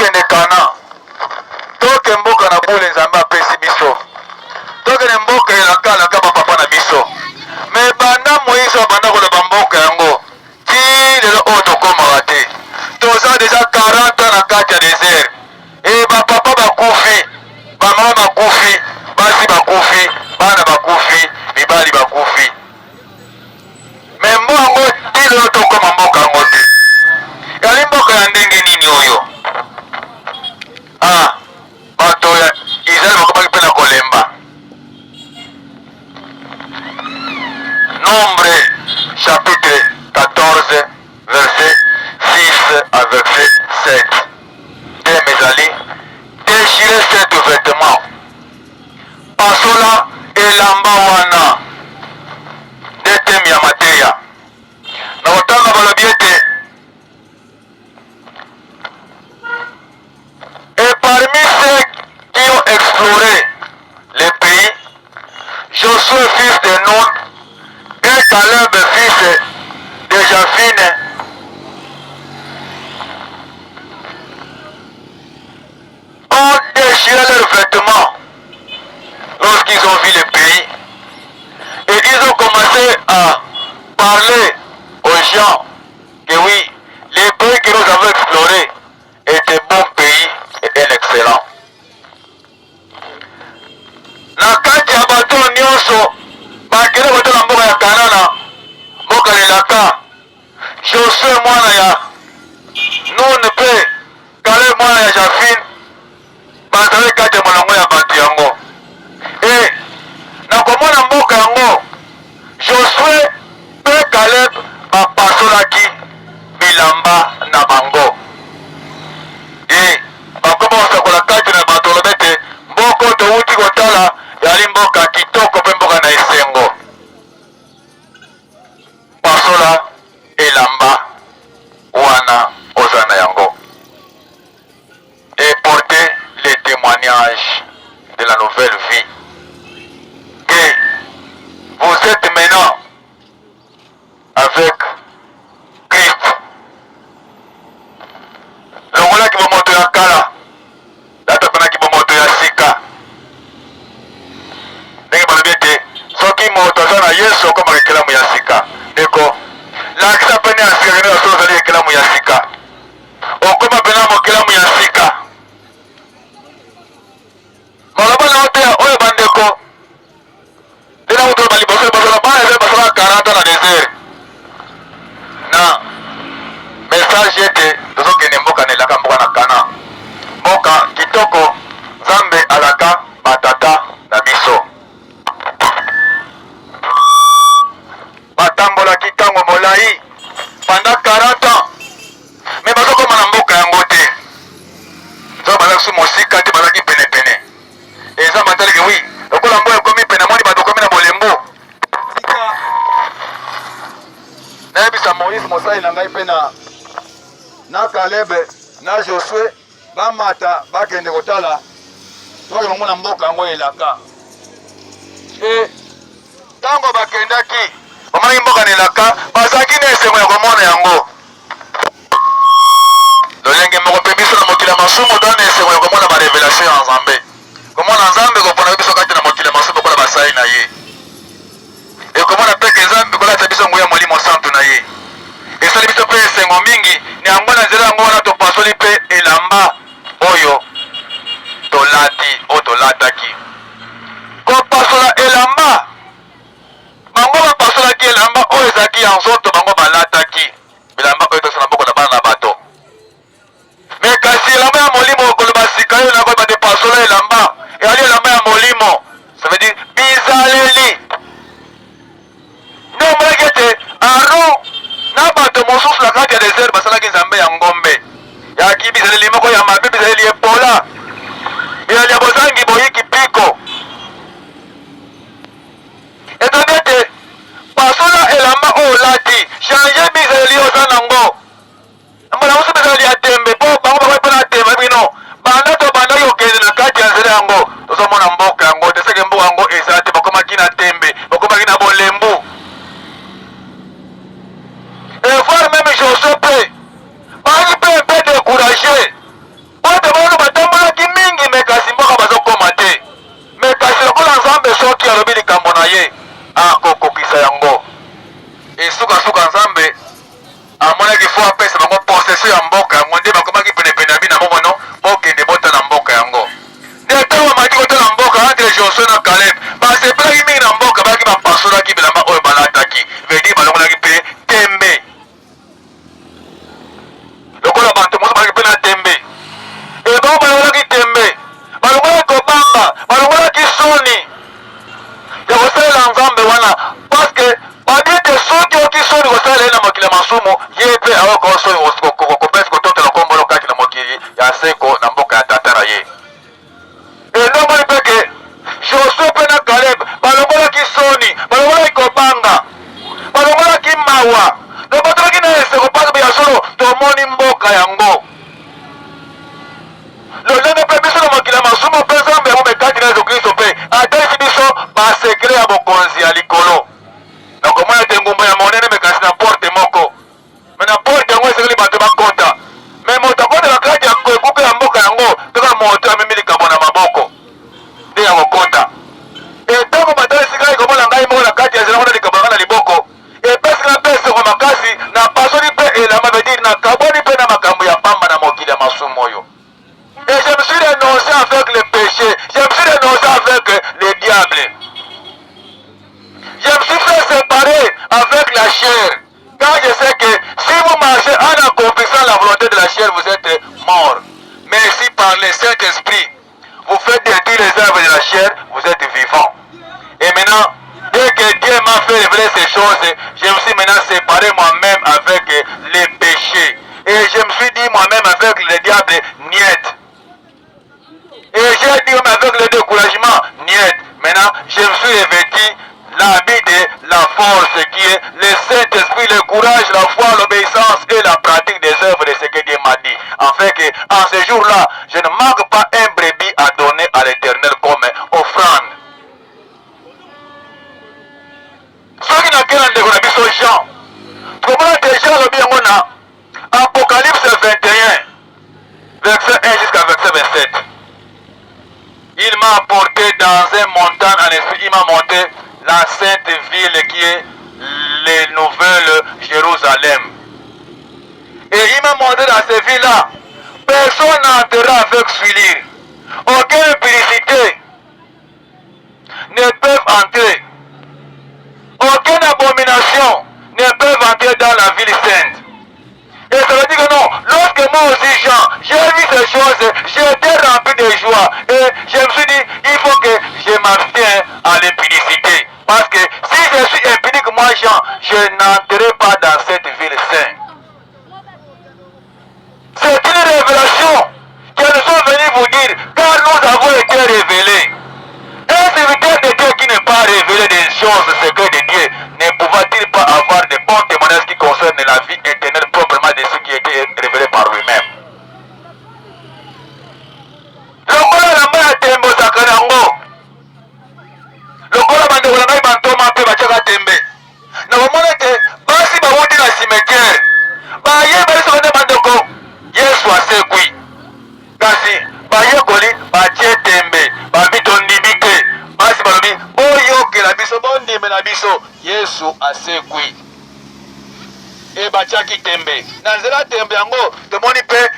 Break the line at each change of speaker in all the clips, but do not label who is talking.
tokende kana toke mboka na bule nzambe apesi biso tokende mboka elakalaka bapapa na biso me banda moïse abanda koloba mboka yango ti lelo oyo tokomaka te toza deja 40 na kati ya desert e bapapa bakufi bamama bakufi basi bakufi bana bakufi mibali bakufi me mbo yango ti lelo tokoma mboka yango te yali mboka ya ndenge nini oyo bato ya Israeli bakomaki mpe na kolemba Nombre chapitre 14 verset 6 à verset 7 de mezali déchirer cet vêtement pasola elamba wana nde temi ya mateya na kotanga balobi ete et parmi ceux qui ont exploré le pays Josué fils de Nun et Caleb fils de Japhine ont déchiré leurs vêtements lorsqu'ils ont vu le pays et ils ont commencé à parler aux gens que oui, les pays que nous avons explorés étaient bons pays et un excellent. Na kati ya bato nyonso bakende kotala mboka ya Kanana mboka lelaka Josué mwana ya Nun mpe Caleb mwana ya Japhine bazali kati ya molongo ya bato yango e na komona mboka yango Josué mpe Caleb bapasolaki bilamba na bango e bakoma kosakola kati na bato lobi ete mboka oyo towuti kotala yali mboka kitoko mpe mboka na esengo pasola elamba wana oza na yango et porter les témoignages de la nouvelle vie que vous êtes maintenant avec Christ longolaki bomoto ya kala latopanaki bomoto ya sika ndenge balobi ete soki moto aza na Yesu okomaka ekelamu ya sika ndeko lakisa pene ya sika kende baso ozali ekelamu ya sika okoma pena mokelamu ya sika maloba na ote oyo bandeko ndena kutola baliboso basala bana ezali basala 40 na desert na message ete tozokende mboka na elaka mboka na Kana mboka kitoko Nzambe alaka batata na biso batambolaki ntango molai pendant 40 ans me bazokoma na mboka yango te nzambe bazalaki su mosika te bazalaki penepene eza matalike wi lokola mboka ekomi pene moni bato komi na bolembo nayebisa Moïse mosali na ngai mpe na Kalebe na Josué bamata bakende kotala toke bamona mboka yango elaka e ntango bakendaki bamonaki mboka na elaka bazalaki na esengo ya komona yango lolenge moko mpe biso na mokili ya masumu toza na esengo ya komona barevelation ya Nzambe komona Nzambe kopona biso kati na mokili ya masumu kola basali na ye ekomona mpe Nzambe kolata biso nguya Molimo Santu na ye esali biso mpe esengo mingi ni yango na nzela yango wana topasoli mpe elamba oyo tolati oyo tolataki kopasola elamba bango bapasolaki elamba oyo ezalaki ya nzoto bango balataki bilamba oyo tosala mboko na bana na bato me kasi elamba ya molimo koloba sika oyo nako badepasola elamba eyali elamba ya molimo ça veut dire bizaleli nde omonaki ete Aron na bato mosusu na kati ya desert basalaki Nzambe ya ngombe yaki bizaleli moko ya mabe bizaleli epola bizaleli ya bozangi boyiki piko etandi ete pasola elamba oyo olati nde bakomaki penepene ya bino bongo no bokende botala mboka yango. Nde ntango bamaki kotala mboka entre Josué na Caleb basepelaki mingi na mboka bayaki bapasolaki bilamba oyo balataki vedi balongolaki mpe tembe lokola bato mosusu balaki mpe na tembe bango balongolaki tembe balongolaki kobanga balongolaki soni ya kosalela nzambe wana parceke babi te soki oki soni kosalela ye na mokili ya masumu ye mpe aoka soni kopesi kototela kombolo kati na mokili ya seko na mboka ya tata na ye. Elongoli peke Josué mpe na Caleb balongolaki soni balongolaki kobanga balongolaki mawa lobatolaki na eseko mpaka ya solo tomoni mboka yango lolenge mpe biso na mokili ya masumu mpe nzambe yango mekati na Yesu Kristo mpe atalisi biso basekre ya bokonzi ya likolo nakomona te ngumba ya monene mekasi na porte moko me na porte yango esekeli bato bakota me moto akotela kati ya ekuke ya mboka yango toka moto amemi likambo na maboko nde ya kokota etango batalisi ngai komona ngai moko na kati ya zela ngona likambo nanga na liboko epesi nga mpe eseko makasi na pasoli mpe elamba vediri na kaboni mpe na makambo ya pamba na mokili ya masumu oyo. Et je me suis renoncé avec le péché. Je me suis renoncé avec le diable. Je me suis fait séparer avec la chair. Car je sais que si vous marchez en accomplissant la volonté de la chair, vous êtes mort. Mais si par le Saint-Esprit, vous faites détruire les œuvres de la chair, vous êtes vivant. Et maintenant, dès que Dieu m'a fait révéler ces choses, je me suis maintenant séparé moi-même avec les péchés. Et je me suis dit moi-même avec le diable, niet. Et j'ai dit avec le découragement, niet. Maintenant, je me suis revêtu l'habit de la force qui est le Saint-Esprit, le courage, la foi, l'obéissance et la pratique des œuvres de ce que Dieu m'a dit. Afin qu'en ce jour-là, je ne manque pas un brebis à donner à l'Éternel comme offrande. Ce qui n'a qu'un de biso Jean. Comment déjà le bien on a Apocalypse 21, verset 1 jusqu'à verset 27. Il m'a apporté dans un montagne en esprit, il m'a montré la sainte ville qui est les nouvelles Jérusalem. Et il m'a montré dans cette ville-là, personne n'entrera avec souillure. Aucune impudicité ne peut entrer. Aucune abomination ne peut entrer dans la ville sainte. Et ça veut dire que non, lorsque moi aussi Jean, j'ai vu ces choses, j'étais rempli de joie. Et je me suis dit, il faut que je m'abstienne à l'impudicité. Parce que si je suis impudique, moi Jean, je n'entrerai pas dans cette ville sainte. C'est une révélation que nous sommes venus vous dire, car nous avons été révélés. Un serviteur de Dieu qui n'est pas révélé des choses secrètes de Dieu, ne pourra-t-il pas avoir de bons témoignages qui concernent la vie éternelle proprement de ce qui a été révélé par lui-même? Lokola na mbaya tembo sakarango. Lokola bande wala ngai bantoma pe bachaka tembe. Na wamona ke basi bawuti na cimetière. Ba ye bali sonde bandoko. Yesu asekwi. Kasi ba ye koli ba tie tembe. Ba bitondimike. Basi balobi boyokela biso bondimela biso. Yesu asekwi. E bachaki tembe. Na nzela tembe yango tomoni pe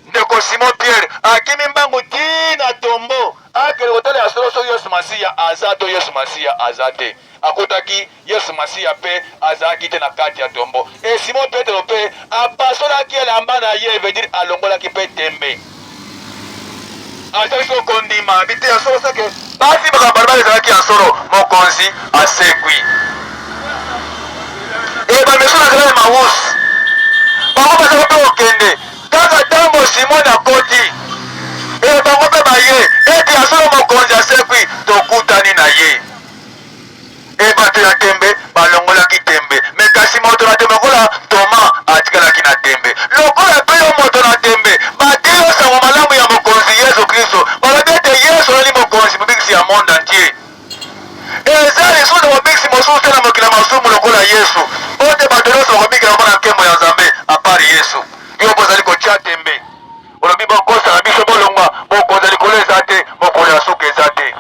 ndeko Simon Pierre akimi mbangu tina tombo akele kotala ya solo so Yesu Masiya azato Yesu Masiya azate akotaki Yesu Masiya pe azaki te na kati ya tombo. E Simon Petro pe apasolaki elamba na ye veut dire alongolaki pe tembe azaki kondima bite ya solo sake basi bakabarabara ezalaki ya solo mokonzi asekwi. E bameso na zela ya mawusi bango bazaka pe okende kaka ntango Simon akoti e bango mpe baye ete asolo mokonzi asekwi tokutani na ye. E bato ya tembe balongolaki tembe me kasi moto na tembe lokola Toma atikalaki na tembe lokola mpe yo moto na tembe batie yo sango malamu ya mokonzi Yesu Kristo balobi ete Yesu ali mokonzi mobikisi ya monde entier. Eza lisusu mobikisi mosusu te na mokili ya masumu lokola Yesu ote bato nyonso bakobikela bango na nkembo ya Nzambe apari Yesu. Yo bozali kotia tembe olobi bokosala biso bolongwa bokonza likolo eza te mokolo ya suka eza te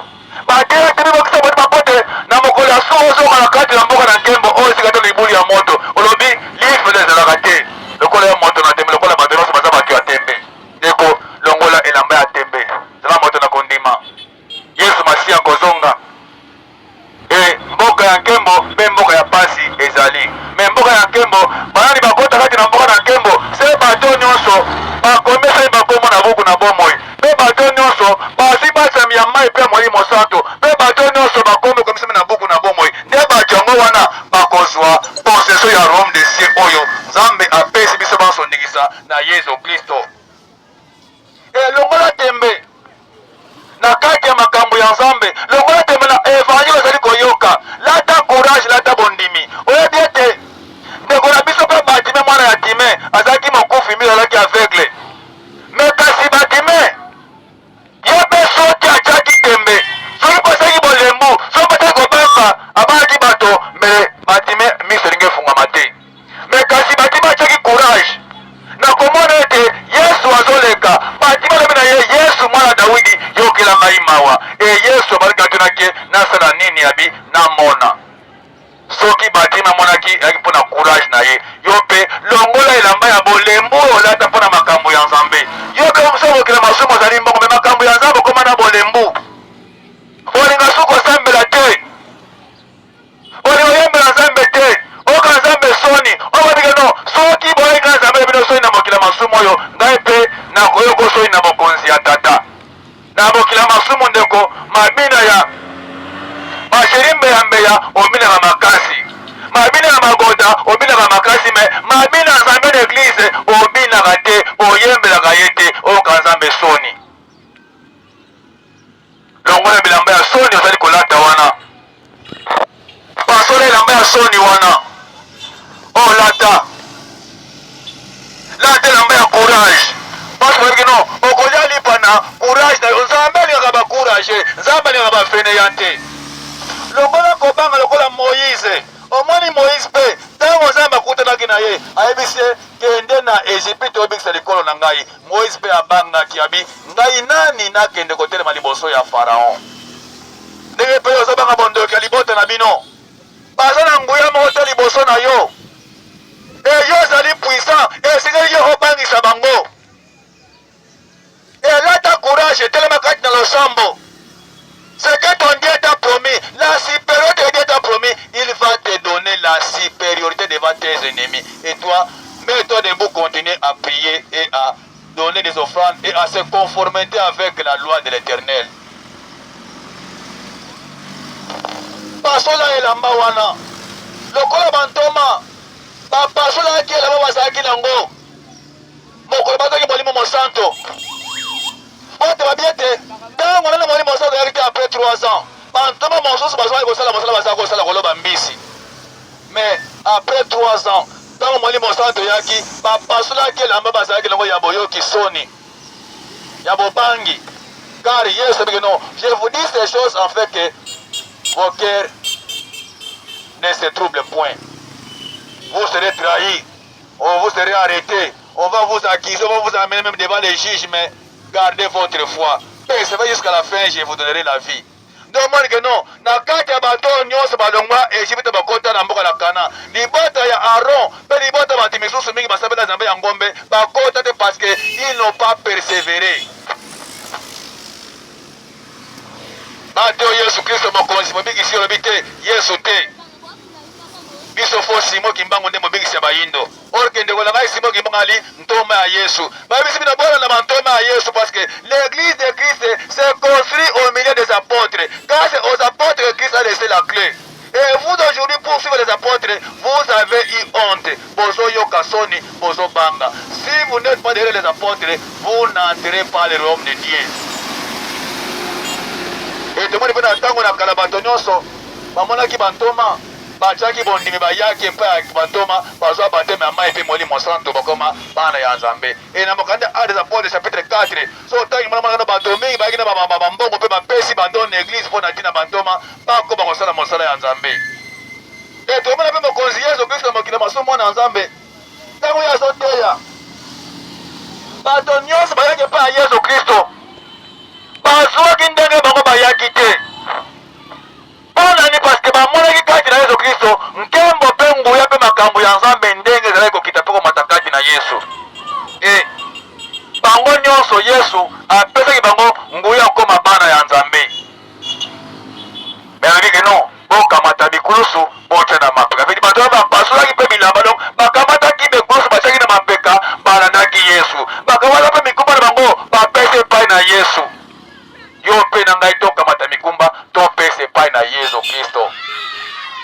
batie tembe bokisa boti bapote na mokolo ya suka ozoka na kati na mboka na nkembo oyo esika to libuli ya moto olobi lifelo ezalaka te lokola ya moto na tembe lokola bato nyonso baza bato ya tembe. mboka ya pasi ezali. Me mboka ya nkembo banani bakota kati na mboka na nkembo se bato nyonso bakomesa bakomo na buku na bomoi. Pe bato nyonso basi basami ya mai pe Molimo Santo. Pe bato nyonso bakomi komisa na buku na bomoi. Nde bajongo wana bakozwa possession ya Rome de ciel oyo Nzambe apesi biso basondikisa na Yesu Kristo. Longola tembe na kati ya makambo ya Nzambe, longola tembe na evangile zali koyoka, lata courage, lata bondimi. Oyebi ete ndeko na biso pe Batime mwana ya Time azalaki mokufi mbi azalaki aveugle. Me kasi Batime ye pe soki atiaki tembe, soki posaki bolembu, soki posaki kobamba abaki bato, me Batime miso elingi efungama te. Me kasi Batime atiaki courage na komona ete Yesu azoleka. Batime alobi na ye, Yesu mwana Dawidi yokela ngai mawa. Yesu abalika tonake nasala nini abi namona. Soki Batime amonaki yaki mpona courage na ye, yo pe longola elamba ya bolembu olata mpona makambo ya Nzambe. Yo pe moso okela masumu ozali mbongo, me makambo ya Nzambe okoma na bolembu. Olinga suki osambela te, olinga oyembela Nzambe te, oka Nzambe soni. Obabike no, soki boyenga Nzambe bino soni na mokila masumu oyo, ngai pe na koyoko soni na mokonzi ya tata. Na mokila masumu ndeko mabina ya basheri mbeya obinaka makasi, mabinaka magoda obinaka makasi, me mabina Nzambe na eglize obinaka te, oyembelaka ye te, oka Nzambe soni. Longola bilamba ya soni ozali kolata wana, pasola elamba ya soni wana olata, lata elamba ya courage. Parce que non, okolia lipa na courage na Nzambe alingaka ba courage, Nzambe alingaka ba fene yante. Longola kobanga lokola Moïse, omoni Moïse pe tango Nzambe akutanaki na ye ayebisi kende na Egypte obikisa likolo na ngai. Moïse pe abangaki abi ngai nani nakende kotelema liboso ya Pharaon. Ndenge pe ozobanga bondoki ya libota na bino baza na nguya moko te liboso na yo. Yo ozali puissant, esikeli yo obangisa bango. Lata courage, telema kati na losambo. Ce que ton Dieu t'a promis, la supériorité de Dieu t'a promis, il va te donner la supériorité devant tes ennemis. Et toi, mets-toi debout, continue à prier et à donner des offrandes et à se conformer avec la loi de l'Éternel. Pasola elamba wana, lokola bantoma, pasola ki elamba bazalaki nango, mokolo bazalaki Molimo Santo. Ote babiete, dans mon Molimo Santo yaki après 3 ans, bantoma mosusu bazalaki kosala mosala bazalaki kosala koloba mbisi. Mais après 3 ans, dans Molimo Santo yaki, pasola ki elamba bazalaki nango ya boyoki soni, ya bobangi. Car Yesu dit non, je vous dis ces choses en fait que vos cœurs ne se troublent point. Vous serez trahis, vous serez arrêtés, on va vous accuser, on va vous amener même devant les juges, mais gardez votre foi. Persévérez jusqu'à la fin, je vous donnerai la vie. Donc moi que non, na kati ya bato nyonso balongwa Egypte bakota na mboka la Kana. Libota ya Aaron, pe libota bati misusu mingi basabela Nzambe ya ngombe, bakota te parce que ils n'ont pas persévéré. Bato Yesu Kristo mokonzi mobikisi olobite Yesu te. Biso fo simo kimbango nde mobikisi ya bayindo. Orke ndeko na ngai simo kimbango ali ntoma ya Yesu. Babisi bina bona na ntoma ya Yesu parce que l'église de Christ s'est construite au milieu des apôtres. Car c'est aux apôtres que Christ a laissé la clé. Et vous d'aujourd'hui pour suivre les apôtres, vous avez eu honte. Bozo yokasoni, bozo banga. Si vous n'êtes pas derrière les apôtres, vous n'entrez pas le royaume de Dieu. Et tout le monde peut attendre na kalabato nyonso. Bamonaki bantoma, bachaki bondimi bayaki mpa bantoma, bazwa bateme amai pe Molimo Santo bakoma bana ya Nzambe. Et na mokanda a des apôtres chapitre 4. So tangi mwana na batomi bayaki na bambongo pe bapesi bandone église pona tina bantoma, bako bakosala mosala ya Nzambe. Et tout le monde peut mokonzi Yesu Kristo mokina masomo na Nzambe. Tango ya soteya. Bato nyonso bayaki pa Yesu Kristo. Bazwaki ndenge bango bayaki te. Mpona ni parce que bamonaki kati na Yesu Kristo nkembo mpe nguya mpe makambo ya Nzambe ndenge ezalaki kokita mpe komata kati na Yesu. E bango nyonso Yesu apesaki bango nguya okoma bana ya Nzambe. Me alobiki non, bokamata bikulusu botya na bakawala mpe mikumba na bango bapesa epai na Yesu. Yo mpe na ngai tokamata mikumba topesa epai na Yesu Kristo.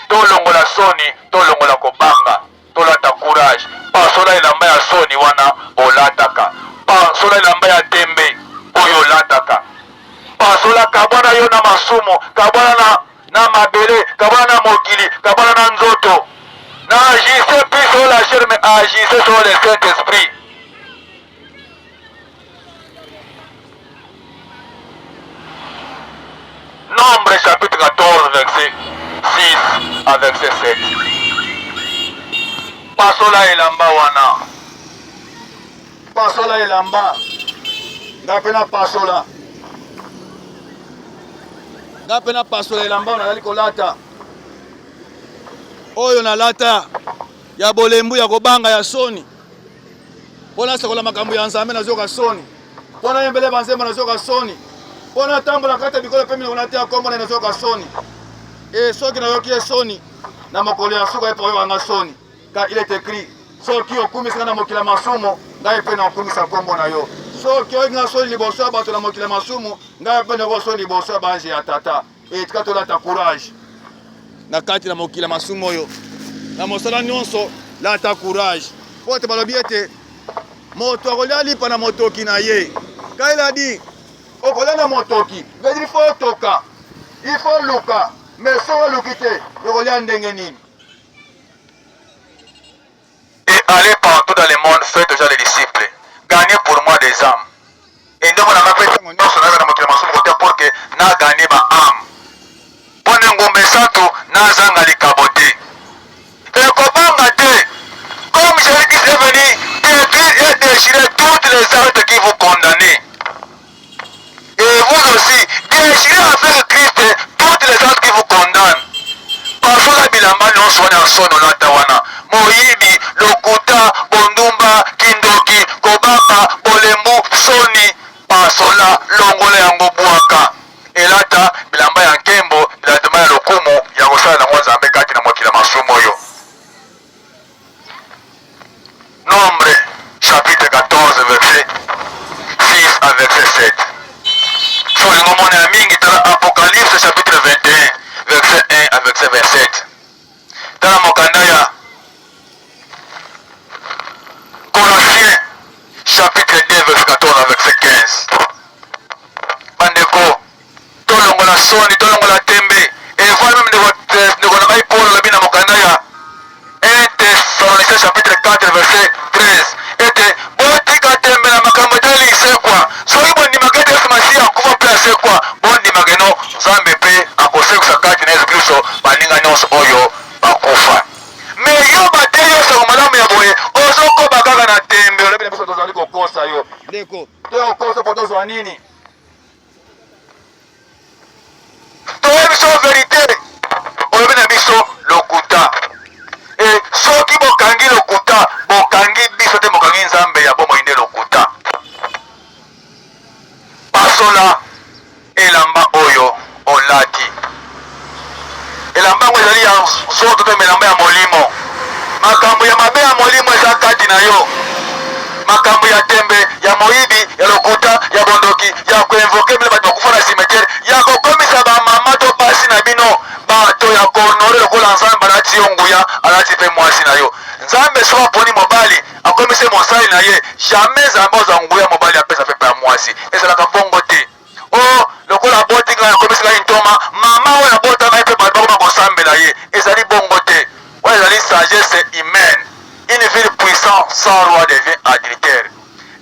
Tolongola soni, tolongola kobanga, tolata courage. Pasola elamba ya soni wana olataka. Pasola elamba ya tembe oyo olataka. Pasola kabwana yo na masumo, kabwana na mabele, kabwana na mokili, kabwana na nzoto. N'agissez plus sur la chair, mais agissez sur le Saint-Esprit. Nombre chapitre 14, verset 6 à verset 7. Pasola elamba wana. Pasola elamba. Ngapena pasola. Ngapena pasola elamba na kolata. Oyo na lata ya bolembu ya kobanga ya soni. Pona sakola makambo ya nzambe na zoka soni. Pona yembele banzemba na zoka soni. Pona tambola kata bikolo pemina unatia kombo na zoka soni. Soki na yoki soni na mokolo ya suka epo wanga soni. Car il est écrit, soki okumisa na mokila masumo, ngai pe na okumisa kombo na yo. Soki oinga soni liboso bato na mokila masumo, ngai pe na soni liboso banji ya tata. Et tukatola ta courage. Na kati na mokila masumo oyo na mosala nyonso lata courage po te balobi ete moto akolia lipa na motoki na ye ka il a dit okolia na motoki veut dire faut toka il faut luka mais so luki te okolia ndenge nini. Et allez partout dans le monde, faites déjà les disciples, gagnez pour moi des âmes. Et nous on a pas fait nyonso na mokila masumo côté pour que na gagner ba âme. Pone ngombe sato nazanga likabote. Et kobanga te. Comme Jésus est venu détruire et déchirer toutes les actes qui vous condamnent. Et vous aussi, déchirez avec Christ toutes les actes qui vous condamnent. Parfois la bilamba non soit en son onatawana. Moyibi, lokuta, bondumba, kindoki, kobanga, bolembu, soni, pasola, longola yango buaka. Elata bilamba ya nkembo bilatuma ya lokumu ya kosala na nzambe kati na mokila masumo yo. Nombre chapitre 14 verset 6 à verset 7. Solingo mona ya mingi tala Apocalypse chapitre 21 verset 1 à verset 27. Tala mokanda ya Colossiens chapitre 2 verset 14 à verset 15. Bandeko tolongola soni, tolongola tembe. Et voilà même de votre maille pour le bina mokanda ya 1 Thessaloniciens chapitre 4 verset 13. Ete botika tembe na makambo tali sekwa. Soki bondi magende Yesu Masiya kufa pe sekwa. Bondi mageno Nzambe pe akoseka sakati na Yesu Kristo baninga nyonso oyo bakufa. Me yo bate yo sa malamu ya boye ozoko bakaka na tembe. Olebile biso tozali kokosa yo. Ndeko, to kokosa potozo wa nini? Toye biso verite olobi na biso lokuta. E soki bokangi lokuta bokangi biso te bokangi Nzambe ya bomo inde lokuta. Pasola elamba oyo olati. Elamba ngo ezali ya nzoto to elamba ya molimo. Makambo ya mabe ya molimo eza kati na yo. Makambo ya tembe, ya moyibi, ya lokuta, ya bondoki, ya kuinvoke bile bato bakufa na cimetière, ya kokomisa ba mama to pasi na bino, bato ya konore lokola Nzambe alati yo nguya, alati pe mwasi na yo. Nzambe soka poni mobali, akomise mosali na ye, jamais Nzambe oza nguya mobali apesa pe pa mwasi. Ezalaka bongo te. Oh, lokola boti nga akomisi nga intoma, mama oyo abota na ye pe bato bakoma kosambela ye. Ezali bongo te. Oyo ezali sagesse humaine. Une ville puissante sans roi devient adultère.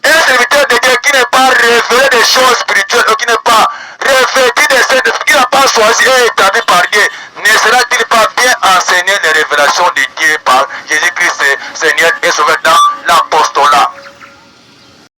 Un serviteur de Dieu qui n'est pas révélé des choses spirituelles, ou qui n'est pas revêtu de Saint-Esprit, qui n'a pas choisi et établi par Dieu, ne sera-t-il pas bien enseigné les révélations de Dieu par Jésus-Christ, Seigneur et Sauveur dans l'apostolat?